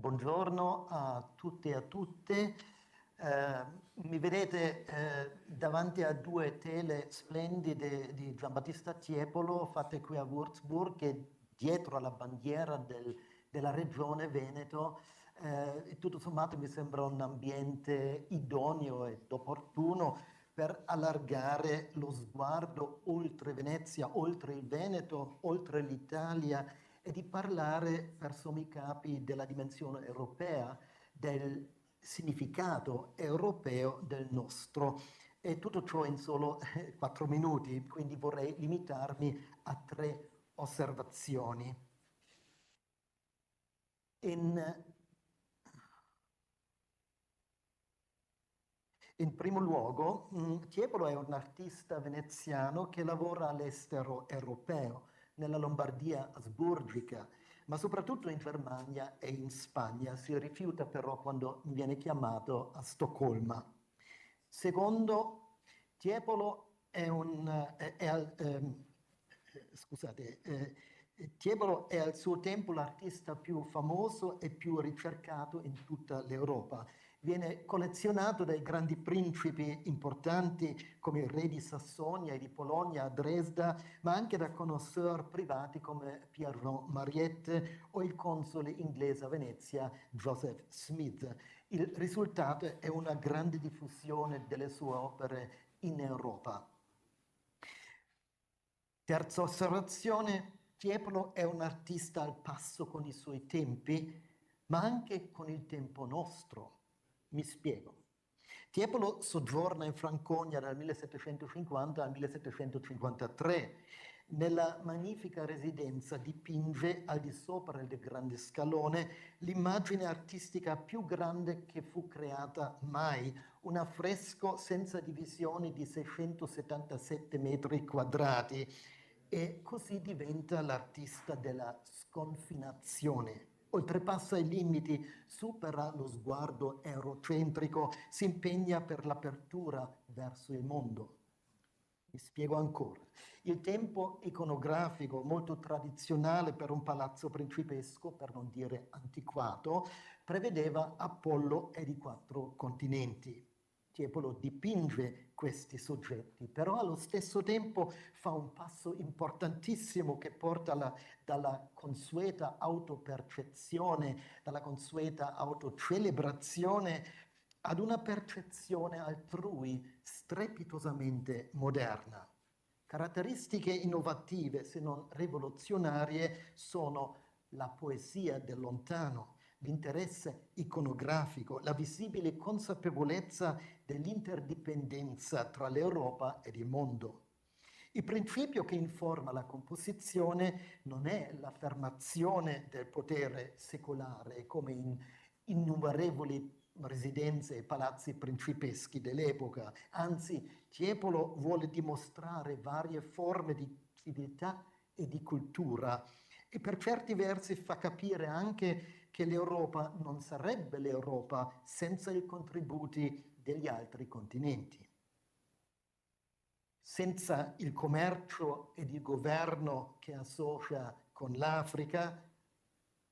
Buongiorno a tutti e a tutte. Mi vedete davanti a due tele splendide di Giambattista Tiepolo fatte qui a Würzburg e dietro alla bandiera della regione Veneto. E tutto sommato mi sembra un ambiente idoneo ed opportuno per allargare lo sguardo oltre Venezia, oltre il Veneto, oltre l'Italia e di parlare per sommi capi della dimensione europea, del significato europeo del nostro. E tutto ciò in solo 4 minuti, quindi vorrei limitarmi a 3 osservazioni. In, in primo luogo, Tiepolo è un artista veneziano che lavora all'estero europeo, nella Lombardia asburgica, ma soprattutto in Germania e in Spagna. Si rifiuta però quando viene chiamato a Stoccolma. Secondo, Tiepolo è un... scusate, Tiepolo è al suo tempo l'artista più famoso e più ricercato in tutta l'Europa. Viene collezionato dai grandi principi importanti come il re di Sassonia e di Polonia a Dresda, ma anche da connoisseur privati come Pierre-Jean Mariette o il console inglese a Venezia Joseph Smith. Il risultato è una grande diffusione delle sue opere in Europa. Terza osservazione, Tiepolo è un artista al passo con i suoi tempi, ma anche con il tempo nostro. Mi spiego. Tiepolo soggiorna in Franconia dal 1750 al 1753. Nella magnifica residenza dipinge al di sopra del grande scalone l'immagine artistica più grande che fu creata mai, un affresco senza divisioni di 677 metri quadrati, e così diventa l'artista della sconfinazione. Oltrepassa i limiti, supera lo sguardo eurocentrico, si impegna per l'apertura verso il mondo. Mi spiego ancora. Il tempo iconografico, molto tradizionale per un palazzo principesco, per non dire antiquato, prevedeva Apollo e i 4 continenti. Tiepolo dipinge questi soggetti, però allo stesso tempo fa un passo importantissimo che porta dalla consueta autopercezione, dalla consueta autocelebrazione ad una percezione altrui strepitosamente moderna. Caratteristiche innovative, se non rivoluzionarie, sono la poesia del lontano, l'interesse iconografico, la visibile consapevolezza dell'interdipendenza tra l'Europa ed il mondo. Il principio che informa la composizione non è l'affermazione del potere secolare, come in innumerevoli residenze e palazzi principeschi dell'epoca. Anzi, Tiepolo vuole dimostrare varie forme di civiltà e di cultura e per certi versi fa capire anche che l'Europa non sarebbe l'Europa senza i contributi degli altri continenti. Senza il commercio ed il governo che associa con l'Africa,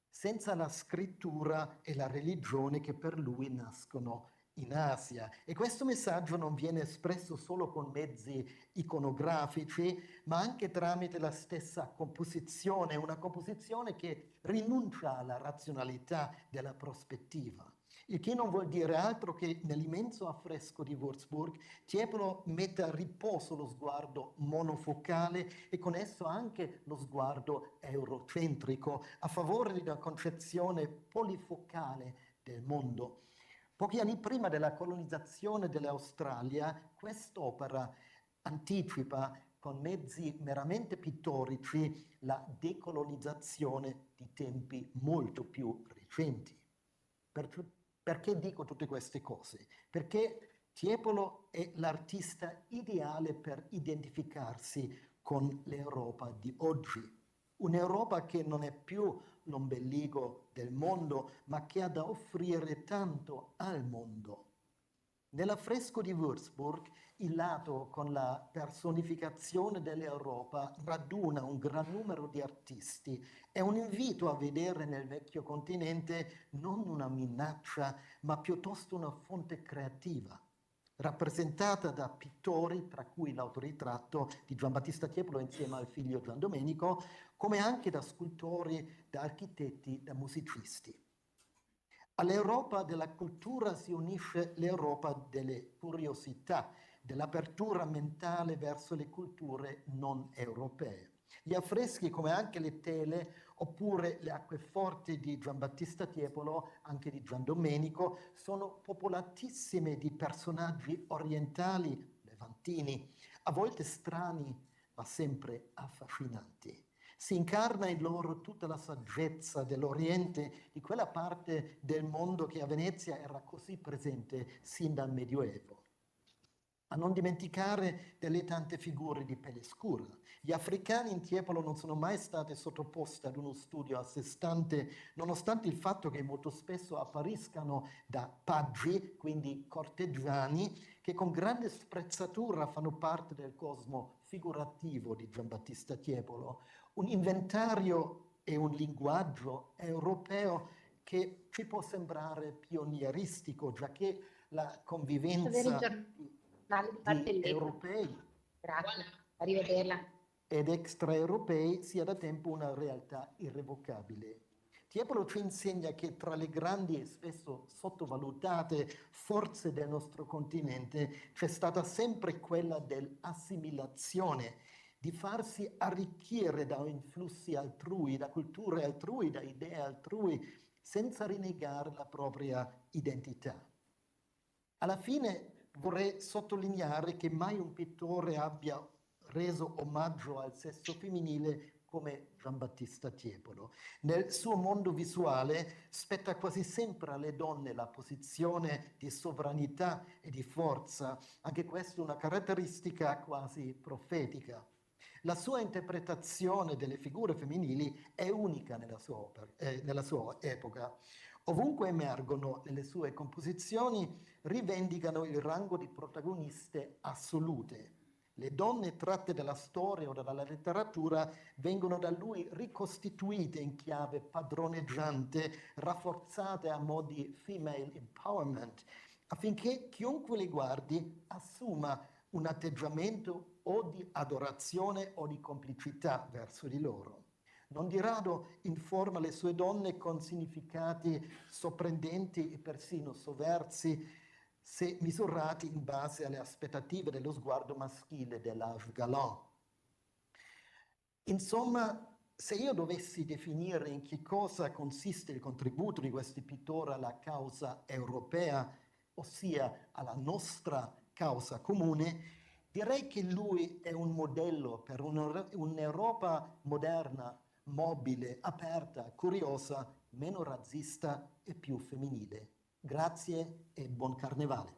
senza la scrittura e la religione che per lui nascono in Asia. E questo messaggio non viene espresso solo con mezzi iconografici, ma anche tramite la stessa composizione, una composizione che rinuncia alla razionalità della prospettiva. Il che non vuol dire altro che nell'immenso affresco di Würzburg Tiepolo mette a riposo lo sguardo monofocale e con esso anche lo sguardo eurocentrico a favore di una concezione polifocale del mondo. Pochi anni prima della colonizzazione dell'Australia, quest'opera anticipa con mezzi meramente pittorici la decolonizzazione di tempi molto più recenti. Perché dico tutte queste cose? Perché Tiepolo è l'artista ideale per identificarsi con l'Europa di oggi. Un'Europa che non è più l'ombelico del mondo, ma che ha da offrire tanto al mondo. Nell'affresco di Würzburg, il lato con la personificazione dell'Europa raduna un gran numero di artisti. È un invito a vedere nel vecchio continente non una minaccia, ma piuttosto una fonte creativa, rappresentata da pittori, tra cui l'autoritratto di Giambattista Tiepolo insieme al figlio Gian Domenico, come anche da scultori, da architetti, da musicisti. All'Europa della cultura si unisce l'Europa delle curiosità, dell'apertura mentale verso le culture non europee. Gli affreschi, come anche le tele, oppure le acqueforti di Giambattista Tiepolo, anche di Gian Domenico, sono popolatissime di personaggi orientali, levantini, a volte strani, ma sempre affascinanti. Si incarna in loro tutta la saggezza dell'Oriente, di quella parte del mondo che a Venezia era così presente sin dal Medioevo. A non dimenticare delle tante figure di pelle scura. Gli africani in Tiepolo non sono mai state sottoposte ad uno studio a sé stante, nonostante il fatto che molto spesso appariscano da paggi, quindi corteggiani, che con grande sprezzatura fanno parte del cosmo figurativo di Giambattista Tiepolo, un inventario e un linguaggio europeo che ci può sembrare pionieristico, già che la convivenza di europei Grazie, arrivederla. ed extraeuropei sia da tempo una realtà irrevocabile. Tiepolo ci insegna che tra le grandi e spesso sottovalutate forze del nostro continente c'è stata sempre quella dell'assimilazione, di farsi arricchire da influssi altrui, da culture altrui, da idee altrui, senza rinnegare la propria identità. Alla fine vorrei sottolineare che mai un pittore abbia reso omaggio al sesso femminile come Giambattista Tiepolo. Nel suo mondo visuale spetta quasi sempre alle donne la posizione di sovranità e di forza, anche questa è una caratteristica quasi profetica. La sua interpretazione delle figure femminili è unica nella sua epoca. Ovunque emergono nelle sue composizioni, rivendicano il rango di protagoniste assolute. Le donne tratte dalla storia o dalla letteratura vengono da lui ricostituite in chiave padroneggiante, rafforzate a mo' di female empowerment, affinché chiunque le guardi assuma un atteggiamento o di adorazione o di complicità verso di loro. Non di rado informa le sue donne con significati sorprendenti e persino sovversi, se misurati in base alle aspettative dello sguardo maschile dell'âge galant. Insomma, se io dovessi definire in che cosa consiste il contributo di questi pittori alla causa europea, ossia alla nostra causa comune, direi che lui è un modello per un'Europa moderna, mobile, aperta, curiosa, meno razzista e più femminile. Grazie e buon carnevale.